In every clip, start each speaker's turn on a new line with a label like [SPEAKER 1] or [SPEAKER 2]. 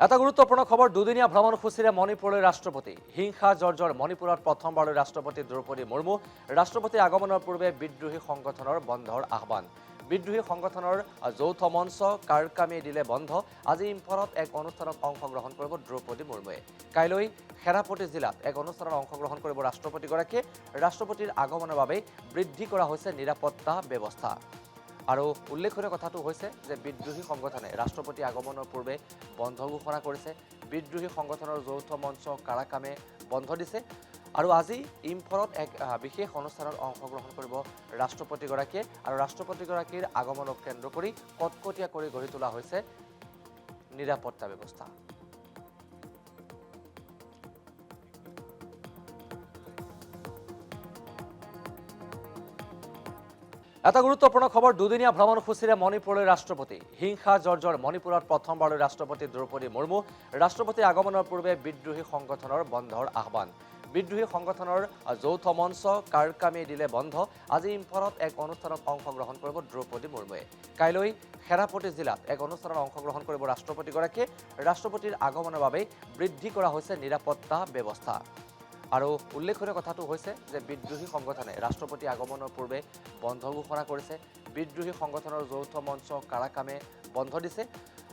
[SPEAKER 1] এটা গুৰুত্বপূৰ্ণ খবৰ দুদিনীয়া ভ্ৰমণসূচীৰে মণিপুৰলৈ ৰাষ্ট্ৰপতি হিংসা জৰ্জৰ মণিপুৰত প্ৰথমবাৰলৈ ৰাষ্ট্ৰপতি দ্ৰৌপদী মুৰ্মু ৰাষ্ট্ৰপতিৰ আগমনৰ পূৰ্বে বিদ্ৰোহী সংগঠনৰ বন্ধৰ আহ্বান বিদ্ৰোহী সংগঠনৰ যৌথ মঞ্চ কাৰকামে দিলে বন্ধ আজি ইম্ফলত এক অনুষ্ঠানত অংশগ্ৰহণ কৰিব দ্ৰৌপদী মুৰ্মুৱে কাইলৈ খেৰাপতি জিলাত এক অনুষ্ঠানত অংশগ্ৰহণ কৰিব ৰাষ্ট্ৰপতিগৰাকীয়ে ৰাষ্ট্ৰপতিৰ আগমনৰ বাবে বৃদ্ধি কৰা হৈছে নিৰাপত্তা ব্যৱস্থা আৰু উল্লেখনীয় কথাটো হৈছে যে বিদ্ৰোহী সংগঠনে ৰাষ্ট্ৰপতি আগমনৰ পূৰ্বে বন্ধ ঘোষণা কৰিছে বিদ্ৰোহী সংগঠনৰ যৌথ মঞ্চ কাৰাকামে বন্ধ দিছে আৰু আজি ইম্ফলত এক বিশেষ অনুষ্ঠানত অংশগ্ৰহণ কৰিব ৰাষ্ট্ৰপতিগৰাকীয়ে আৰু ৰাষ্ট্ৰপতিগৰাকীৰ আগমনক কেন্দ্ৰ কৰি কটকটীয়া কৰি গঢ়ি তোলা হৈছে নিৰাপত্তা ব্যৱস্থা এটা গুৰুত্বপূৰ্ণ খবৰ দুদিনীয়া ভ্ৰমণসূচীৰে মণিপুৰলৈ ৰাষ্ট্ৰপতি হিংসা জৰ্জৰ মণিপুৰত প্ৰথমবাৰলৈ ৰাষ্ট্ৰপতি দ্ৰৌপদী মুৰ্মু ৰাষ্ট্ৰপতিৰ আগমনৰ পূৰ্বে বিদ্ৰোহী সংগঠনৰ বন্ধৰ আহ্বান বিদ্ৰোহী সংগঠনৰ যৌথ মঞ্চ কাৰকামে দিলে বন্ধ আজি ইম্ফলত এক অনুষ্ঠানত অংশগ্ৰহণ কৰিব দ্ৰৌপদী মুৰ্মুৱে কাইলৈ খেৰাপতি জিলাত এক অনুষ্ঠানত অংশগ্ৰহণ কৰিব ৰাষ্ট্ৰপতিগৰাকীয়ে ৰাষ্ট্ৰপতিৰ আগমনৰ বাবে বৃদ্ধি কৰা হৈছে নিৰাপত্তা ব্যৱস্থা আৰু উল্লেখনীয় কথাটো হৈছে যে বিদ্ৰোহী সংগঠনে ৰাষ্ট্ৰপতি আগমনৰ পূৰ্বে বন্ধ ঘোষণা কৰিছে বিদ্ৰোহী সংগঠনৰ যৌথ মঞ্চ কাৰাকামে বন্ধ দিছে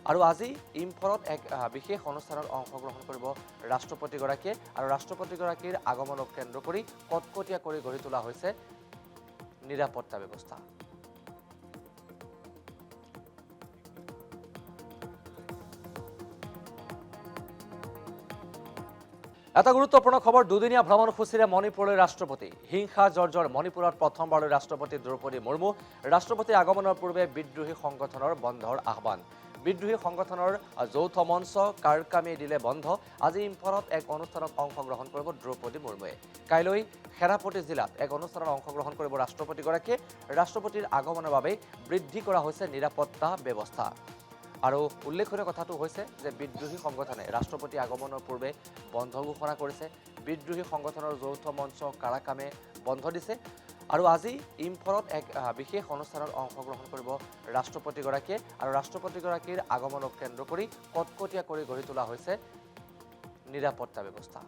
[SPEAKER 1] আৰু আজি ইম্ফলত এক বিশেষ অনুষ্ঠানত অংশগ্ৰহণ কৰিব ৰাষ্ট্ৰপতিগৰাকীয়ে আৰু ৰাষ্ট্ৰপতিগৰাকীৰ আগমনক কেন্দ্ৰ কৰি কটকটীয়া কৰি গঢ়ি তোলা হৈছে নিৰাপত্তা ব্যৱস্থা এটা গুৰুত্বপূৰ্ণ খবৰ দুদিনীয়া ভ্ৰমণসূচীৰে মণিপুৰলৈ ৰাষ্ট্ৰপতি হিংসা জৰ্জৰ মণিপুৰত প্ৰথমবাৰলৈ ৰাষ্ট্ৰপতি দ্ৰৌপদী মুৰ্মু ৰাষ্ট্ৰপতিৰ আগমনৰ পূৰ্বে বিদ্ৰোহী সংগঠনৰ বন্ধৰ আহ্বান বিদ্ৰোহী সংগঠনৰ যৌথ মঞ্চ কাৰকামে দিলে বন্ধ আজি ইম্ফলত এক অনুষ্ঠানত অংশগ্ৰহণ কৰিব দ্ৰৌপদী মুৰ্মুৱে কাইলৈ খেৰাপতি জিলাত এক অনুষ্ঠানত অংশগ্ৰহণ কৰিব ৰাষ্ট্ৰপতিগৰাকীয়ে ৰাষ্ট্ৰপতিৰ আগমনৰ বাবে বৃদ্ধি কৰা হৈছে নিৰাপত্তা ব্যৱস্থা আৰু উল্লেখনীয় কথাটো হৈছে যে বিদ্ৰোহী সংগঠনে ৰাষ্ট্ৰপতি আগমনৰ পূৰ্বে বন্ধ ঘোষণা কৰিছে বিদ্ৰোহী সংগঠনৰ যৌথ মঞ্চ কাৰাকামে বন্ধ দিছে আৰু আজি ইম্ফলত এক বিশেষ অনুষ্ঠানত অংশগ্ৰহণ কৰিব ৰাষ্ট্ৰপতিগৰাকীয়ে আৰু ৰাষ্ট্ৰপতিগৰাকীৰ আগমনক কেন্দ্ৰ কৰি কটকটীয়া কৰি গঢ়ি তোলা হৈছে নিৰাপত্তা ব্যৱস্থা